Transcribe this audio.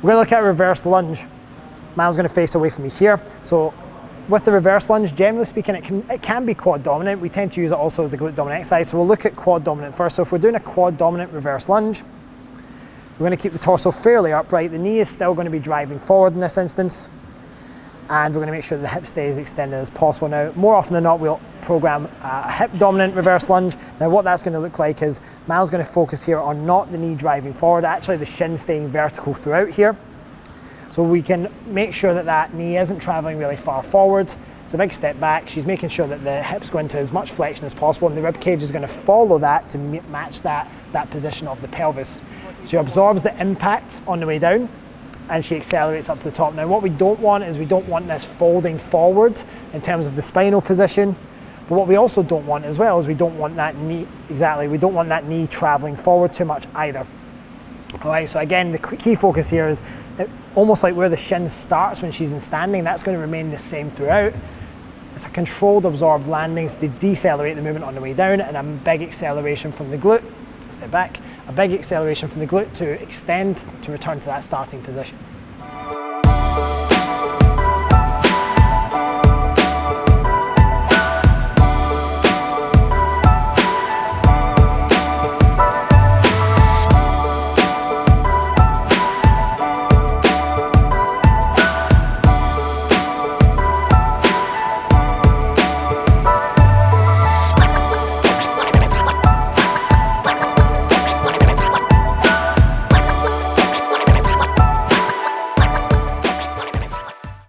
We're going to look at a reverse lunge. Miles going to face away from me here. So with the reverse lunge, generally speaking, it can be quad dominant. We tend to use it also as a glute dominant exercise. So we'll look at quad dominant first. So if we're doing a quad dominant reverse lunge, we're going to keep the torso fairly upright. The knee is still going to be driving forward in this instance. And we're going to make sure that the hip stays extended as possible. Now, more often than not, we'll program a hip dominant reverse lunge. Now, what that's going to look like is Miles going to focus here on not the knee driving forward, actually the shin staying vertical throughout here. So we can make sure that that knee isn't traveling really far forward. It's a big step back. She's making sure that the hips go into as much flexion as possible, and the rib cage is going to follow that to match that position of the pelvis. She absorbs the impact on the way down, and she accelerates up to the top. Now, what we don't want is we don't want this folding forward in terms of the spinal position, but what we also don't want as well is we don't want that knee, we don't want that knee traveling forward too much either. All right, so again, the key focus here is almost like where the shin starts when she's in standing, that's going to remain the same throughout. It's a controlled absorbed landings to decelerate the movement on the way down, and a big acceleration from the glute, step back, a big acceleration from the glute to extend to return to that starting position.